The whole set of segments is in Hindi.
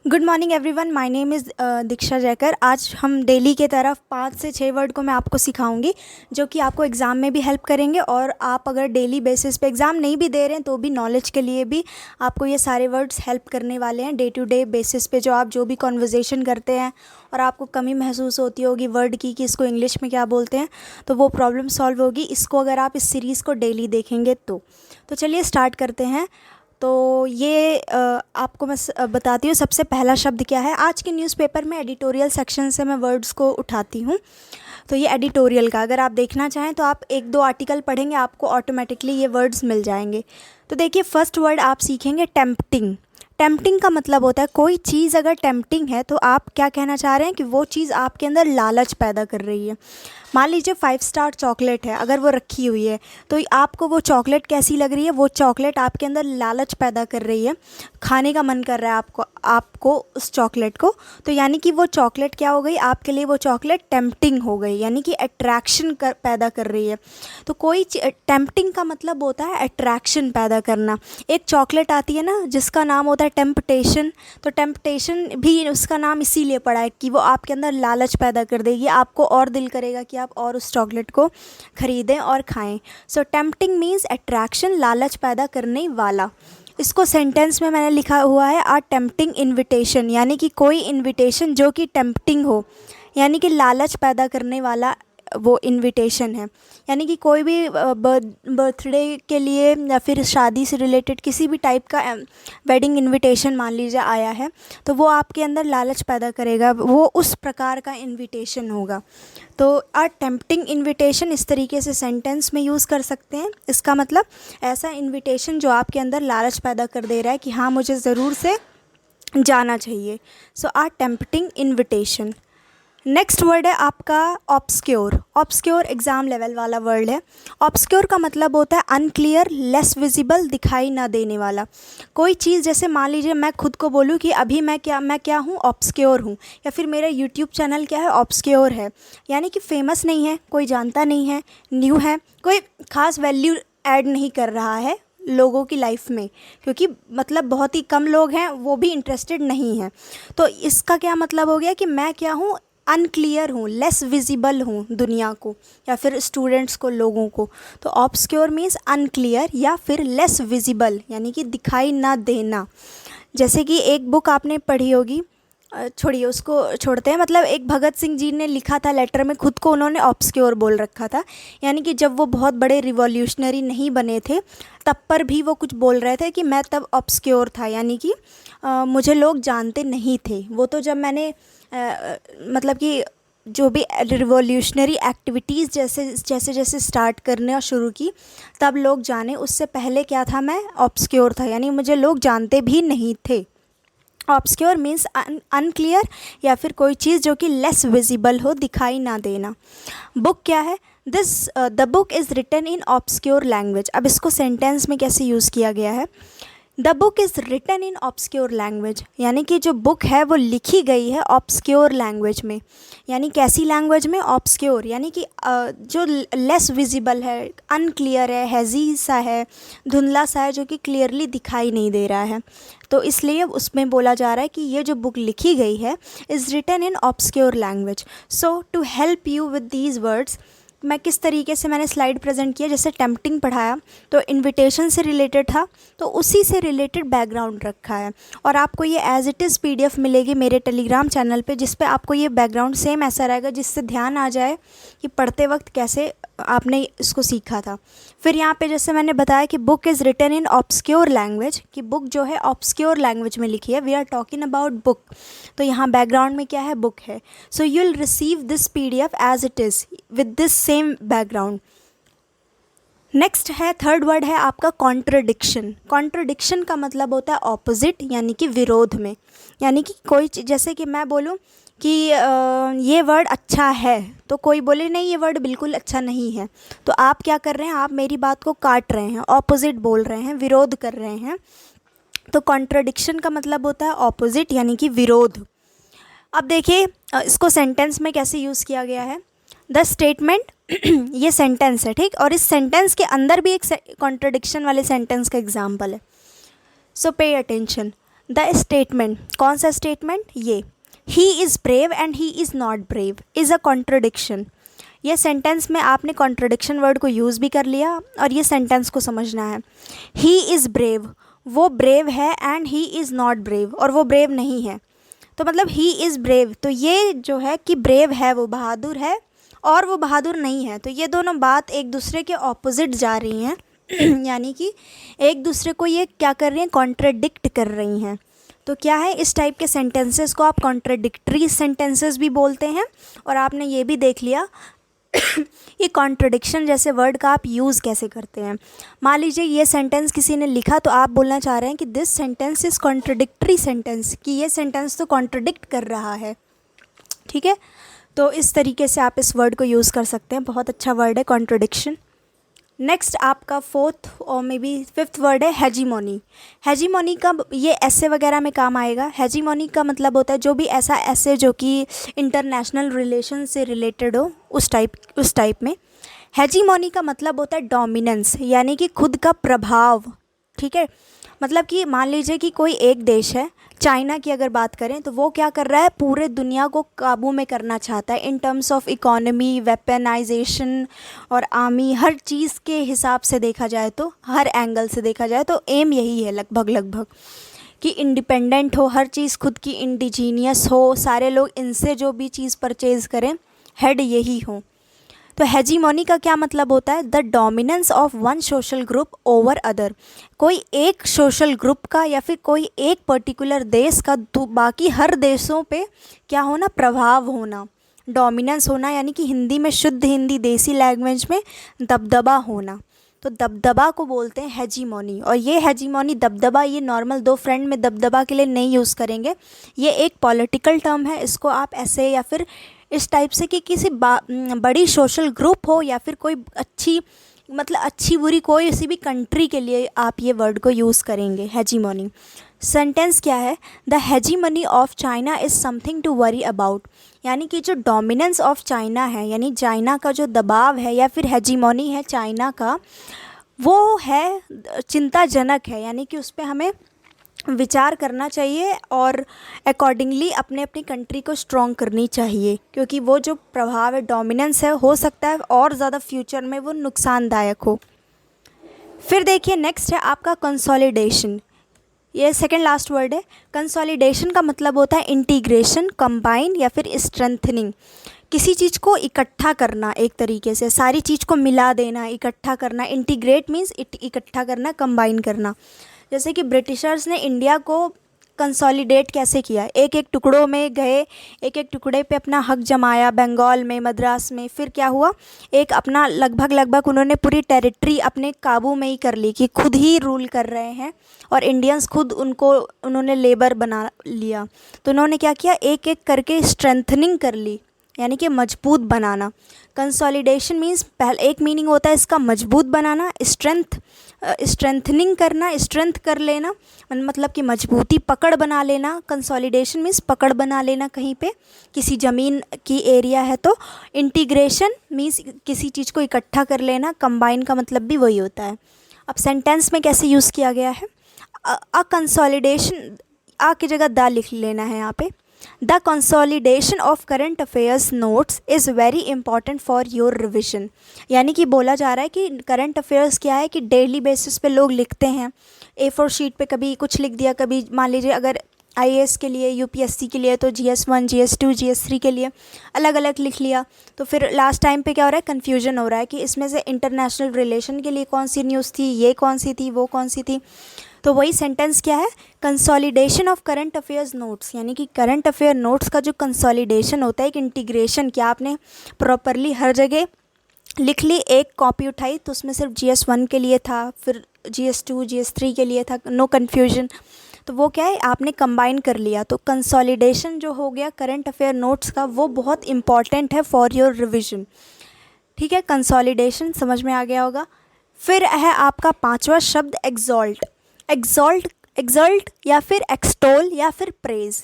Good morning everyone, my name is Diksha Jaykar. आज हम डेली के तरफ 5 से 6 वर्ड को मैं आपको सिखाऊंगी जो कि आपको एग्ज़ाम में भी हेल्प करेंगे। और आप अगर डेली बेसिस पे एग्ज़ाम नहीं भी दे रहे हैं तो भी नॉलेज के लिए भी आपको ये सारे वर्ड्स हेल्प करने वाले हैं। डे टू डे बेसिस पे जो भी कॉन्वर्जेसन करते हैं और आपको कमी महसूस होती होगी वर्ड की कि इसको इंग्लिश में क्या बोलते हैं, तो वो प्रॉब्लम सॉल्व होगी इसको अगर आप इस सीरीज़ को डेली देखेंगे तो चलिए स्टार्ट करते हैं। तो ये आपको मैं बताती हूँ सबसे पहला शब्द क्या है। आज के न्यूज़पेपर में एडिटोरियल सेक्शन से मैं वर्ड्स को उठाती हूँ। तो ये एडिटोरियल का अगर आप देखना चाहें तो आप 1-2 आर्टिकल पढ़ेंगे, आपको ऑटोमेटिकली ये वर्ड्स मिल जाएंगे। तो देखिए फर्स्ट वर्ड आप सीखेंगे टेम्पटिंग। टेम्पटिंग का मतलब होता है कोई चीज़ अगर टेम्पटिंग है तो आप क्या कहना चाह रहे हैं कि वो चीज़ आपके अंदर लालच पैदा कर रही है। मान लीजिए 5 स्टार चॉकलेट है, अगर वो रखी हुई है तो आपको वो चॉकलेट कैसी लग रही है, वो चॉकलेट आपके अंदर लालच पैदा कर रही है, खाने का मन कर रहा है आपको उस चॉकलेट को। तो यानी कि वो चॉकलेट क्या हो गई आपके लिए, वो चॉकलेट टेम्पटिंग हो गई, यानी कि अट्रैक्शन पैदा कर रही है। तो कोई टेम्पटिंग का मतलब होता है अट्रैक्शन पैदा करना। एक चॉकलेट आती है ना जिसका नाम होता है टेम्पटेशन, तो टेम्पटेशन भी उसका नाम इसीलिए पड़ा है कि वो आपके अंदर लालच पैदा कर देगी, आपको और दिल करेगा कि आप और उस चॉकलेट को ख़रीदें और खाएं। सो टेम्पटिंग मीन्स अट्रैक्शन, लालच पैदा करने वाला। इसको सेंटेंस में मैंने लिखा हुआ है आ टेम्पटिंग इन्विटेशन, यानी कि कोई इन्विटेशन जो कि टेम्पटिंग हो, यानी कि लालच पैदा करने वाला वो इनविटेशन है। यानी कि कोई भी बर्थडे के लिए या फिर शादी से रिलेटेड किसी भी टाइप का वेडिंग इनविटेशन मान लीजिए आया है तो वो आपके अंदर लालच पैदा करेगा, वो उस प्रकार का इनविटेशन होगा। तो अ टेम्पटिंग इनविटेशन इस तरीके से सेंटेंस में यूज़ कर सकते हैं। इसका मतलब ऐसा इनविटेशन जो आपके अंदर लालच पैदा कर दे रहा है कि हाँ मुझे ज़रूर से जाना चाहिए। सो अ टेम्पटिंग इनविटेशन। नेक्स्ट वर्ड है आपका ऑब्सक्योर। ऑब्सक्योर एग्ज़ाम लेवल वाला वर्ड है। ऑब्सक्योर का मतलब होता है अनक्लियर, लेस विजिबल, दिखाई ना देने वाला। कोई चीज़ जैसे मान लीजिए मैं खुद को बोलूँ कि अभी मैं क्या हूँ, ऑब्सक्योर हूँ, या फिर मेरा यूट्यूब चैनल क्या है, ऑब्सक्योर है, यानी कि फेमस नहीं है, कोई जानता नहीं है, न्यू है, कोई ख़ास वैल्यू ऐड नहीं कर रहा है लोगों की लाइफ में, क्योंकि मतलब बहुत ही कम लोग हैं, वो भी इंटरेस्टेड नहीं हैं। तो इसका क्या मतलब हो गया कि मैं क्या हूँ, अनक्लियर हूँ, लेस विजिबल हूँ दुनिया को या फिर स्टूडेंट्स को, लोगों को। तो ऑब्सक्योर मीन्स अनक्लियर या फिर लेस विजिबल, यानी कि दिखाई ना देना। जैसे कि एक बुक आपने पढ़ी होगी, छोड़िए उसको छोड़ते हैं, मतलब एक भगत सिंह जी ने लिखा था लेटर में, खुद को उन्होंने ऑब्सक्योर बोल रखा था। यानी कि जब वो बहुत बड़े रिवॉल्यूशनरी नहीं बने थे तब पर भी वो कुछ बोल रहे थे कि मैं तब ऑब्सक्योर था, यानी कि मुझे लोग जानते नहीं थे। वो तो जब मैंने मतलब कि जो भी रिवॉल्यूशनरी एक्टिविटीज़ जैसे स्टार्ट करने और शुरू की तब लोग जाने, उससे पहले क्या था, मैं ऑब्सक्योर था, यानी मुझे लोग जानते भी नहीं थे। ऑब्सक्योर मीन्स अनक्लियर या फिर कोई चीज़ जो कि लेस विजिबल हो, दिखाई ना देना। बुक क्या है, the book is written in obscure language. अब इसको सेंटेंस में कैसे यूज़ किया गया है, the book is written in obscure language, यानी कि जो बुक है वो लिखी गई है ऑब्सक्योर लैंग्वेज में। यानी कैसी लैंग्वेज में, ऑब्सक्योर, यानी कि जो लेस विजिबल है, अनक्लियर है, हैजी सा है, धुंधला सा है, जो कि क्लियरली दिखाई नहीं दे रहा है। तो इसलिए उसमें बोला जा रहा है कि ये जो बुक लिखी गई है is written in obscure language. So to help you with these words, मैं किस तरीके से मैंने स्लाइड प्रेजेंट किया, जैसे टेम्पटिंग पढ़ाया तो इनविटेशन से रिलेटेड था, तो उसी से रिलेटेड बैकग्राउंड रखा है। और आपको ये एज इट इज़ PDF मिलेगी मेरे टेलीग्राम चैनल पे, जिस पे आपको ये बैकग्राउंड सेम ऐसा रहेगा, जिससे ध्यान आ जाए कि पढ़ते वक्त कैसे आपने इसको सीखा था। फिर यहाँ पे जैसे मैंने बताया कि book is written in obscure language, कि बुक जो है ऑब्सक्योर लैंग्वेज में लिखी है, we are talking about book. तो यहाँ बैकग्राउंड में क्या है, बुक है। So you will receive this PDF as it is with this same background. Next है, थर्ड वर्ड है आपका कॉन्ट्रडिक्शन। कॉन्ट्रडिक्शन का मतलब होता है ऑपोजिट, यानी कि विरोध में। यानी कि कोई जैसे कि मैं बोलूँ कि ये वर्ड अच्छा है तो कोई बोले नहीं ये वर्ड बिल्कुल अच्छा नहीं है, तो आप क्या कर रहे हैं, आप मेरी बात को काट रहे हैं, ऑपोजिट बोल रहे हैं, विरोध कर रहे हैं। तो कॉन्ट्रडिक्शन का मतलब होता है ऑपोजिट, यानी कि विरोध। अब देखिए इसको सेंटेंस में कैसे यूज़ किया गया है। द स्टेटमेंट ये सेंटेंस है, ठीक, और इस सेंटेंस के अंदर भी एक कॉन्ट्रडिक्शन वाले सेंटेंस का एग्जाम्पल है। सो पे अटेंशन। द स्टेटमेंट, कौन सा स्टेटमेंट, ये he is brave and he is not brave is a contradiction. ये सेंटेंस में आपने कॉन्ट्रडिक्शन वर्ड को यूज़ भी कर लिया और ये सेंटेंस को समझना है। ही इज़ ब्रेव, वो ब्रेव है, and he is not brave, और वो ब्रेव नहीं है। तो मतलब ही इज़ ब्रेव, तो ये जो है कि ब्रेव है, वो बहादुर है, और वो बहादुर नहीं है। तो ये दोनों बात एक दूसरे के ऑपोजिट जा रही हैं यानी कि एक दूसरे को ये क्या कर रही हैं, कॉन्ट्रडिक्ट कर रही हैं। तो क्या है, इस टाइप के सेंटेंसेस को आप कॉन्ट्रडिक्टरी सेंटेंसेस भी बोलते हैं। और आपने ये भी देख लिया ये कॉन्ट्रडिक्शन जैसे वर्ड का आप यूज़ कैसे करते हैं। मान लीजिए ये सेंटेंस किसी ने लिखा, तो आप बोलना चाह रहे हैं कि this sentence is contradictory sentence, कि ये सेंटेंस तो कॉन्ट्रडिक्ट कर रहा है। ठीक है, तो इस तरीके से आप इस वर्ड को यूज़ कर सकते हैं। बहुत अच्छा वर्ड है कॉन्ट्रडिक्शन। नेक्स्ट आपका फोर्थ और मे बी फिफ्थ वर्ड है हेजीमोनी। हेजीमोनी का ये ऐसे वगैरह में काम आएगा। हेजीमोनी का मतलब होता है जो भी ऐसा ऐसे जो कि इंटरनेशनल रिलेशन से रिलेटेड हो, उस टाइप में। हेजीमोनी का मतलब होता है डोमिनेंस, यानी कि खुद का प्रभाव। ठीक है, मतलब कि मान लीजिए कि कोई एक देश है, चाइना की अगर बात करें, तो वो क्या कर रहा है, पूरे दुनिया को काबू में करना चाहता है in terms of economy, weaponisation और आर्मी, हर चीज़ के हिसाब से देखा जाए, तो हर एंगल से देखा जाए तो एम यही है लगभग कि इंडिपेंडेंट हो, हर चीज़ खुद की इंडिजीनियस हो, सारे लोग इनसे जो भी चीज़ परचेज़ करें, हेड यही हो। तो हेजीमोनी का क्या मतलब होता है, the dominance of one social group over other. कोई एक सोशल ग्रुप का या फिर कोई एक पर्टिकुलर देश का बाकी हर देशों पे क्या होना, प्रभाव होना, डोमिनेंस होना, यानी कि हिंदी में, शुद्ध हिंदी देसी लैंग्वेज में दबदबा होना। तो दबदबा को बोलते हैं हेजीमोनी। और ये हेजीमोनी, दबदबा, ये नॉर्मल दो फ्रेंड में दबदबा के लिए नहीं यूज़ करेंगे, ये एक पॉलिटिकल टर्म है। इसको आप ऐसे या फिर इस टाइप से कि किसी बड़ी सोशल ग्रुप हो या फिर कोई अच्छी, मतलब अच्छी बुरी कोई सी भी कंट्री के लिए आप ये वर्ड को यूज़ करेंगे, हेजीमोनी। सेंटेंस क्या है, the hegemony of China is something to worry about, यानी कि जो डोमिनेंस ऑफ चाइना है, यानी चाइना का जो दबाव है या फिर हेजीमोनी है चाइना का, वो है चिंताजनक है, यानी कि उस पर हमें विचार करना चाहिए और अकॉर्डिंगली अपने अपनी कंट्री को स्ट्रॉन्ग करनी चाहिए, क्योंकि वो जो प्रभाव है, डोमिनेंस है, हो सकता है और ज़्यादा फ्यूचर में वो नुकसानदायक हो। फिर देखिए नेक्स्ट है आपका कंसोलिडेशन। ये सेकंड लास्ट वर्ड है। कंसोलिडेशन का मतलब होता है इंटीग्रेशन, कंबाइन या फिर स्ट्रेंथनिंग। किसी चीज़ को इकट्ठा करना, एक तरीके से सारी चीज़ को मिला देना, इकट्ठा करना। इंटीग्रेट मीन्स इकट्ठा करना, कंबाइन करना। जैसे कि ब्रिटिशर्स ने इंडिया को कंसोलिडेट कैसे किया, एक एक टुकड़ों में गए, एक एक टुकड़े पे अपना हक जमाया, बंगाल में, मद्रास में। फिर क्या हुआ, एक अपना लगभग उन्होंने पूरी टेरिटरी अपने काबू में ही कर ली कि खुद ही रूल कर रहे हैं, और इंडियंस खुद उन्होंने लेबर बना लिया। तो उन्होंने क्या किया, एक एक करके स्ट्रेंथनिंग कर ली, यानी कि मजबूत बनाना। कंसोलिडेशन मीन्स पहले एक मीनिंग होता है इसका मजबूत बनाना, स्ट्रेंथनिंग करना, स्ट्रेंथ कर लेना, मतलब कि मजबूती, पकड़ बना लेना। कंसोलिडेशन मीन्स पकड़ बना लेना कहीं पे, किसी ज़मीन की एरिया है तो। इंटीग्रेशन मीन्स किसी चीज़ को इकट्ठा कर लेना। कंबाइन का मतलब भी वही होता है। अब सेंटेंस में कैसे यूज़ किया गया है, अ कंसोलिडेशन, आ की जगह द लिख लेना है यहाँ पे। The consolidation of current affairs notes is very important for your revision, यानी कि बोला जा रहा है कि करंट अफेयर्स क्या है कि डेली बेसिस पे लोग लिखते हैं। A4 शीट पे कभी कुछ लिख दिया, कभी मान लीजिए अगर IAS के लिए, UPSC के लिए तो GS1, GS2, GS3 के लिए अलग अलग लिख लिया। तो फिर लास्ट टाइम पे क्या हो रहा है, कन्फ्यूजन हो रहा है कि इसमें से इंटरनेशनल रिलेशन के लिए कौन सी न्यूज़ थी, ये कौन सी थी, वो कौन सी थी। तो वही सेंटेंस क्या है, consolidation of current affairs notes, यानी कि करंट अफेयर नोट्स का जो कंसोलिडेशन होता है, एक इंटीग्रेशन, क्या आपने प्रॉपरली हर जगह लिख ली, एक कॉपी उठाई तो उसमें सिर्फ GS1 के लिए था, फिर GS2, GS3 के लिए था, नो कन्फ्यूजन। तो वो क्या है, आपने कंबाइन कर लिया। तो कंसोलिडेशन जो हो गया करंट अफेयर नोट्स का, वो बहुत इंपॉर्टेंट है फॉर योर रिविजन। ठीक है, कंसोलिडेशन समझ में आ गया होगा। फिर है आपका पांचवा शब्द एक्सॉल्ट। एक्सॉल्ट या फिर एक्सटोल या फिर प्रेज।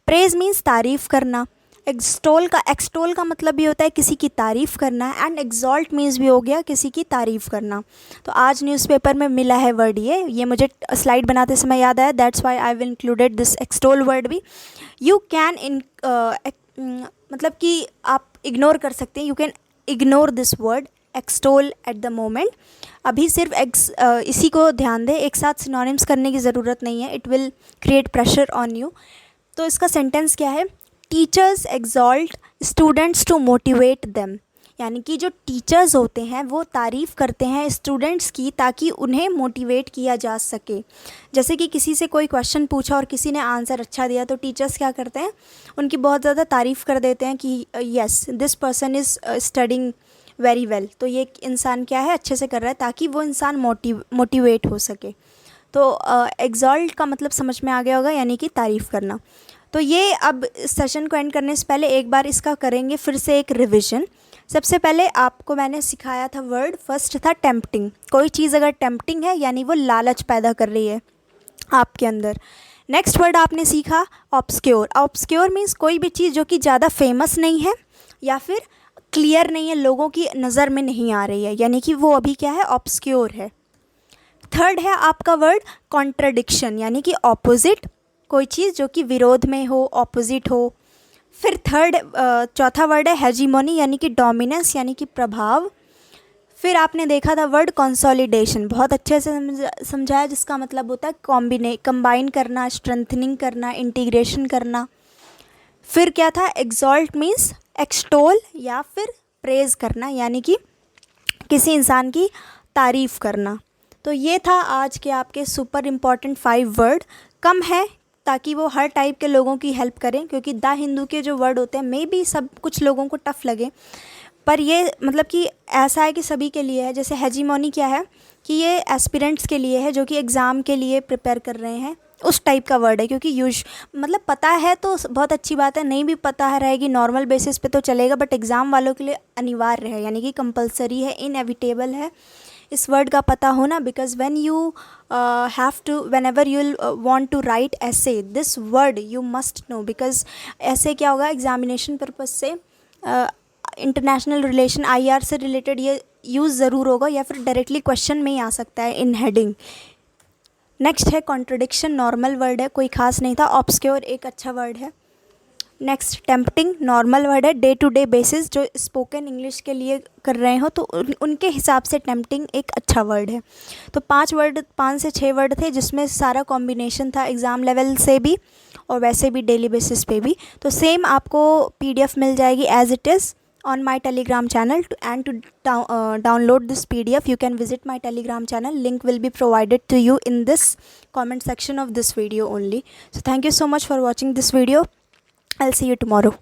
प्रेज मीन्स तारीफ़ करना, एक्सटोल का मतलब भी होता है किसी की तारीफ़ करना, एंड एक्सॉल्ट मीन्स भी हो गया किसी की तारीफ़ करना। तो आज न्यूज़पेपर में मिला है वर्ड ये मुझे स्लाइड बनाते समय याद आया, that's why I will included this extol word भी। यू कैन मतलब कि आप इग्नोर कर सकते हैं, you can ignore this word extol at the moment. अभी सिर्फ इसी को ध्यान दें, एक साथ सिनोनिम्स करने की ज़रूरत नहीं है, it will create pressure on you. तो इसका सेंटेंस क्या है, teachers exalt students to motivate them, यानी कि जो टीचर्स होते हैं वो तारीफ़ करते हैं स्टूडेंट्स की ताकि उन्हें मोटिवेट किया जा सके। जैसे कि किसी से कोई क्वेश्चन पूछा और किसी ने आंसर अच्छा दिया तो टीचर्स क्या करते हैं, उनकी बहुत ज़्यादा तारीफ़ कर देते हैं कि yes this person is studying very well, तो ये इंसान क्या है अच्छे से कर रहा है, ताकि वो इंसान मोटिवेट हो सके। तो एक्सॉल्ट का मतलब समझ में आ गया होगा, यानी कि तारीफ़ करना। तो ये अब सेशन को एंड करने से पहले एक बार इसका करेंगे फिर से एक रिविज़न। सबसे पहले आपको मैंने सिखाया था वर्ड, फर्स्ट था टेम्पटिंग। कोई चीज़ अगर टेम्पटिंग है यानी वो लालच पैदा कर रही है आपके अंदर। नेक्स्ट वर्ड आपने सीखा ऑब्सक्योर। ऑब्सक्योर मीन्स कोई भी चीज़ जो कि ज़्यादा फेमस नहीं है या फिर क्लियर नहीं है, लोगों की नज़र में नहीं आ रही है, यानी कि वो अभी क्या है, ऑब्सक्योर है। थर्ड है आपका वर्ड कॉन्ट्रडिक्शन, यानी कि ऑपोजिट, कोई चीज़ जो कि विरोध में हो, ऑपोजिट हो। फिर चौथा वर्ड है हेजीमोनी, यानी कि डोमिनेंस, यानी कि प्रभाव। फिर आपने देखा था वर्ड कंसोलिडेशन, बहुत अच्छे से समझाया, जिसका मतलब होता है कंबाइन करना, स्ट्रेंथनिंग करना, इंटीग्रेशन करना। फिर क्या था, एक्सॉल्ट मीन्स एक्सटोल या फिर प्रेज करना, यानी कि किसी इंसान की तारीफ़ करना। तो ये था आज के आपके सुपर इम्पॉर्टेंट 5 वर्ड। कम है ताकि वो हर टाइप के लोगों की हेल्प करें, क्योंकि द हिंदू के जो वर्ड होते हैं मे बी सब कुछ लोगों को टफ़ लगे, पर ये मतलब कि ऐसा है कि सभी के लिए है। जैसे हेजीमोनी क्या है कि ये एस्पिरेंट्स के लिए है जो कि एग्ज़ाम के लिए प्रिपेयर कर रहे हैं, उस टाइप का वर्ड है। क्योंकि मतलब पता है तो बहुत अच्छी बात है, नहीं भी पता है रहेगी नॉर्मल बेसिस पे तो चलेगा, बट एग्ज़ाम वालों के लिए अनिवार्य है, यानी कि कंपलसरी है, इनएविटेबल है इस वर्ड का पता होना। Because when you have to whenever you want to write ऐसे, this word you must know, because ऐसे क्या होगा, एग्जामिनेशन पर्पज से इंटरनेशनल रिलेशन IR से रिलेटेड ये यूज़ ज़रूर होगा, या फिर डायरेक्टली क्वेश्चन में ही आ सकता है इन हेडिंग। नेक्स्ट है कॉन्ट्रडिक्शन, नॉर्मल वर्ड है, कोई खास नहीं था। ऑब्सक्योर एक अच्छा वर्ड है। नेक्स्ट टेम्पटिंग, नॉर्मल वर्ड है, डे टू डे बेसिस जो स्पोकन इंग्लिश के लिए कर रहे हो तो उनके हिसाब से टेम्पटिंग एक अच्छा वर्ड है। तो 5 से 6 वर्ड थे जिसमें सारा कॉम्बिनेशन था एग्ज़ाम लेवल से भी और वैसे भी डेली बेसिस पे भी। तो सेम आपको PDF मिल जाएगी as it is on my telegram channel, and to download this PDF you can visit my telegram channel. Link will be provided to you in this comment section of this video only. So thank you so much for watching this video. I'll see you tomorrow.